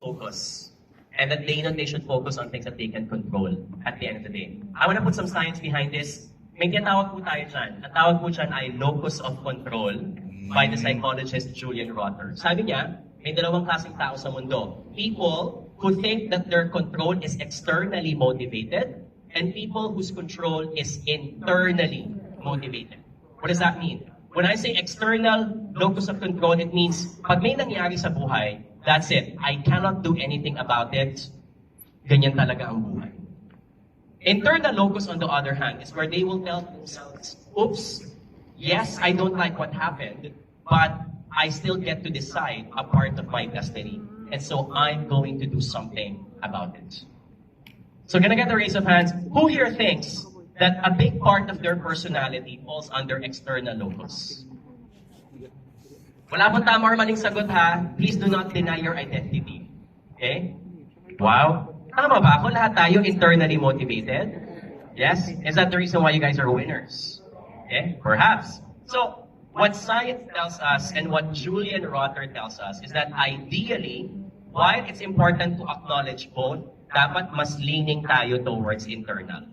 focus. And that they should focus on things that they can control at the end of the day. I want to put some science behind this. May tinatawag po tayo dyan. Ang tawag po dyan ay locus of control by the psychologist Julian Rotter. Sabi niya, may dalawang klaseng tao sa mundo. People who think that their control is externally motivated and people whose control is internally motivated. What does that mean? When I say external locus of control, it means pag may nangyari sa buhay, that's it. I cannot do anything about it. Ganyan talaga ang buhay. Internal locus, on the other hand, is where they will tell themselves, oops, yes, I don't like what happened, but I still get to decide a part of my destiny. And so I'm going to do something about it. So can I get a raise of hands? Who here thinks that a big part of their personality falls under external locus? Wala pong tama or maling sagot ha. Please do not deny your identity. Okay? Wow. Tama ba ako? Lahat tayo internally motivated? Yes? Is that the reason why you guys are winners? Okay? Perhaps. So, what science tells us and what Julian Rotter tells us is that ideally, while it's important to acknowledge both, dapat mas leaning tayo towards internal.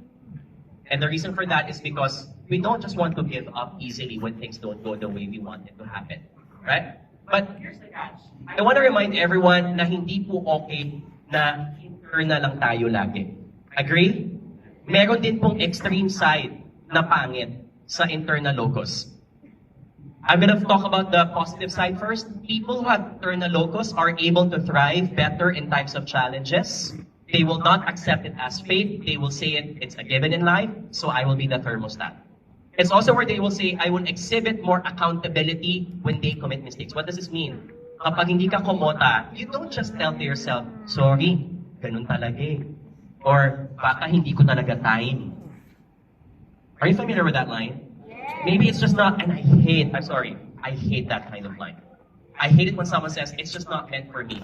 And the reason for that is because we don't just want to give up easily when things don't go the way we want it to happen. Right? But here's the catch. I want to remind everyone na hindi po okay na internal lang tayo lagi. Agree? Meron din pong extreme side na pangit sa internal locus. I'm going to talk about the positive side first. People who have internal locus are able to thrive better in times of challenges. They will not accept it as fate. They will say it's a given in life, so I will be the thermostat. It's also where they will say, I will exhibit more accountability when they commit mistakes. What does this mean? Kapag hindi ka kumota, you don't just tell to yourself, sorry, ganun talaga eh. Or, baka hindi ko talaga time. Are you familiar with that line? Maybe it's just not, and I hate that kind of line. I hate it when someone says, it's just not meant for me.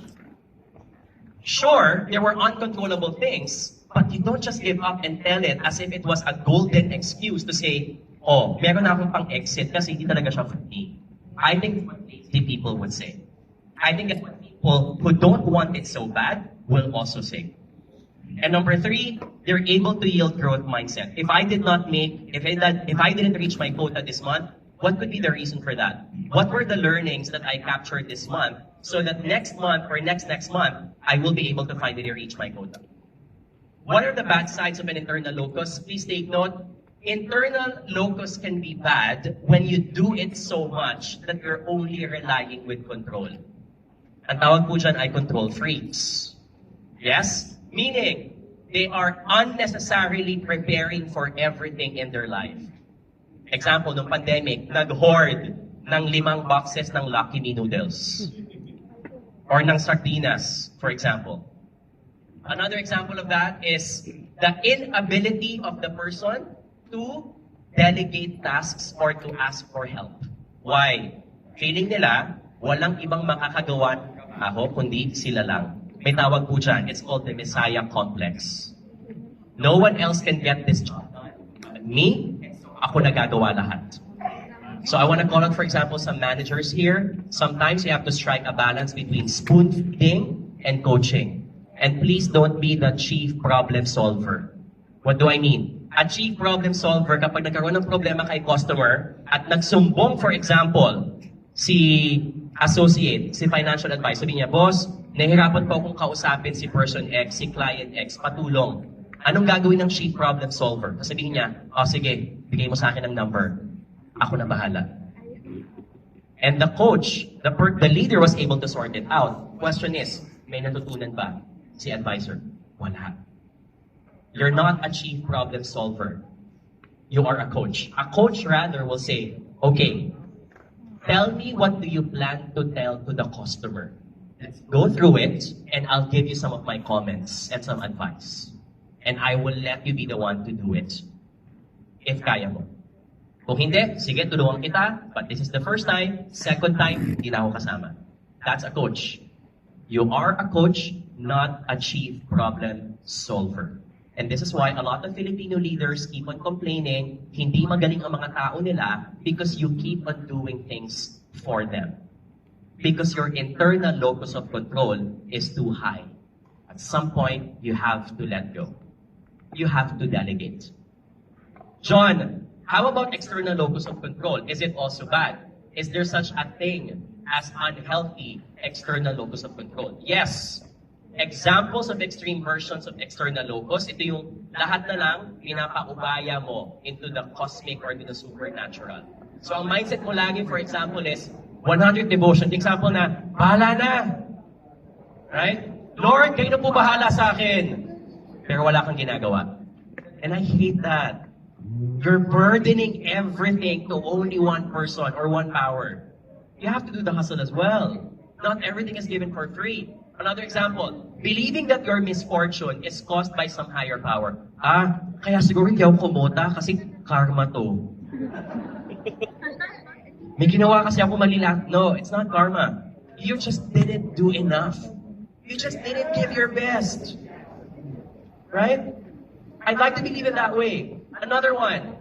Sure, there were uncontrollable things, but you don't just give up and tell it as if it was a golden excuse to say, oh, meron na akong pang-exit kasi hindi talaga siya for me. I think what lazy people would say. I think it's what people who don't want it so bad will also say. And number 3, they're able to yield growth mindset. If I didn't reach my quota this month, what could be the reason for that? What were the learnings that I captured this month so that next month or next month, I will be able to finally reach my quota? What are the bad sides of an internal locus? Please take note. Internal locus can be bad when you do it so much that you're only relying with control. Ang tawag po dyan ay control freaks. Yes? Meaning, they are unnecessarily preparing for everything in their life. Example, nung pandemic, nag-hoard ng 5 boxes ng Lucky Me noodles. Or ng sardinas, for example. Another example of that is the inability of the person to delegate tasks or to ask for help. Why? Feeling nila, walang ibang makakagawa ng trabaho kundi sila lang. May tawag po dyan, it's called the Messiah complex. No one else can get this job done. Me, ako nagagawa lahat. So I want to call out, for example, some managers here. Sometimes you have to strike a balance between spoon feeding and coaching. And please don't be the chief problem solver. What do I mean? A chief problem solver, kapag nagkaroon ng problema kay customer at nagsumbong, for example, si associate, si financial advisor, sabi niya, boss, nahihirapan po akong kausapin si person X, si client X, patulong. Anong gagawin ng chief problem solver? Sabihin niya, oh sige, bigay mo sa akin ng number. Ako na bahala. And the coach, the leader was able to sort it out. Question is, may natutunan ba si advisor? Wala. You're not a chief problem solver. You are a coach. A coach rather will say, okay, tell me what do you plan to tell to the customer. Let's go through it and I'll give you some of my comments and some advice. And I will let you be the one to do it. If kaya mo. Kung hindi, sige, tulungan kita, but this is the first time, second time, hindi na ako kasama. That's a coach. You are a coach, not a chief problem solver. And this is why a lot of Filipino leaders keep on complaining, hindi magaling ang mga tao nila because you keep on doing things for them. because your internal locus of control is too high. At some point, you have to let go. You have to delegate. John, how about external locus of control? Is it also bad? Is there such a thing as unhealthy external locus of control? Yes. Examples of extreme versions of external locus, ito yung lahat na lang pinapaubaya mo into the cosmic or into the supernatural. So ang mindset mo lagi, for example, is 100 devotion. The example na, bahala na. Right? Lord, kayo na po bahala sa akin. Pero wala kang ginagawa. And I hate that. You're burdening everything to only one person or one power. You have to do the hustle as well. Not everything is given for free. Another example, believing that your misfortune is caused by some higher power. Kaya siguro hindi ako kumota kasi karma to. May ginawa kasi ako mali lang. No, it's not karma. You just didn't do enough. You just didn't give your best. Right? I'd like to believe it that way. Another one.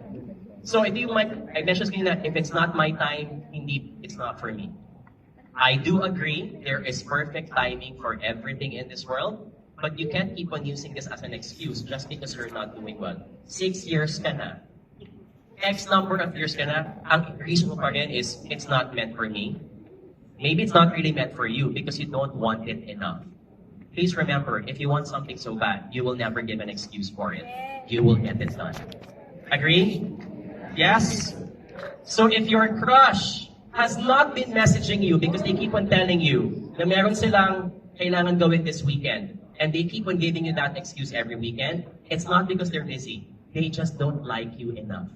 So if you might, I mentioned that if it's not my time, indeed, it's not for me. I do agree there is perfect timing for everything in this world, but you can't keep on using this as an excuse just because you're not doing well. 6 years ka na. X number of years ka na. Ang reason mo pa rin is, it's not meant for me. Maybe it's not really meant for you because you don't want it enough. Please remember, if you want something so bad, you will never give an excuse for it. You will get it done. Agree? Yes? So if your crush has not been messaging you because they keep on telling you na meron silang kailangan gawin this weekend, and they keep on giving you that excuse every weekend, it's not because they're busy. They just don't like you enough.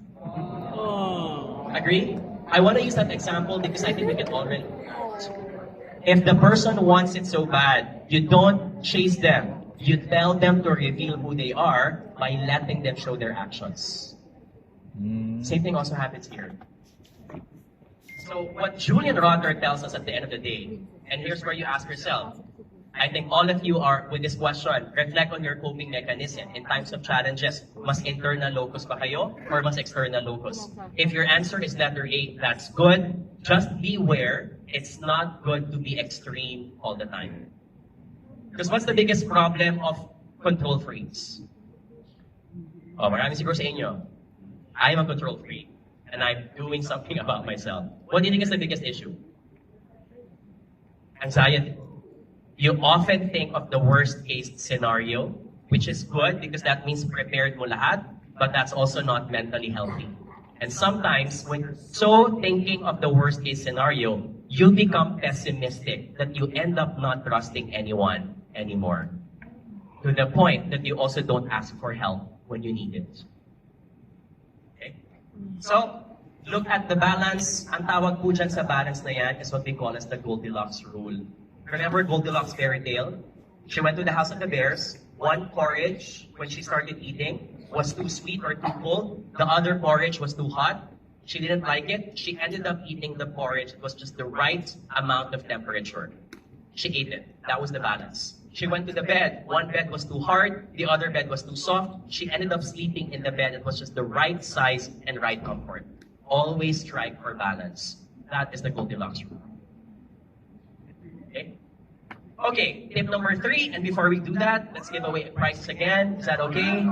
Agree? I want to use that example because I think we can all relate. If the person wants it so bad, you don't chase them. You tell them to reveal who they are by letting them show their actions. Same thing also happens here. So what Julian Rotter tells us at the end of the day, and here's where you ask yourself, I think all of you are, with this question, reflect on your coping mechanism. In times of challenges, mas internal locus ba kayo or mas external locus? If your answer is letter A, that's good. Just beware, it's not good to be extreme all the time. Because what's the biggest problem of control freaks? Marami siguro sa inyo. I'm a control freak, and I'm doing something about myself. What do you think is the biggest issue? Anxiety. You often think of the worst case scenario, which is good because that means prepared mo lahat, but that's also not mentally healthy. And sometimes when you're so thinking of the worst case scenario, you become pessimistic that you end up not trusting anyone anymore. To the point that you also don't ask for help when you need it. Okay? So, look at the balance. Ang tawag po dyan sa balance na yan is what we call as the Goldilocks rule. Remember Goldilocks fairy tale? She went to the house of the bears. One porridge, when she started eating, was too sweet or too cold. The other porridge was too hot. She didn't like it. She ended up eating the porridge. It was just the right amount of temperature. She ate it. That was the balance. She went to the bed. One bed was too hard. The other bed was too soft. She ended up sleeping in the bed. It was just the right size and right comfort. Always strike for balance. That is the Goldilocks rule. Okay? Okay, tip number 3, and before we do that, let's give away prizes again. Is that okay?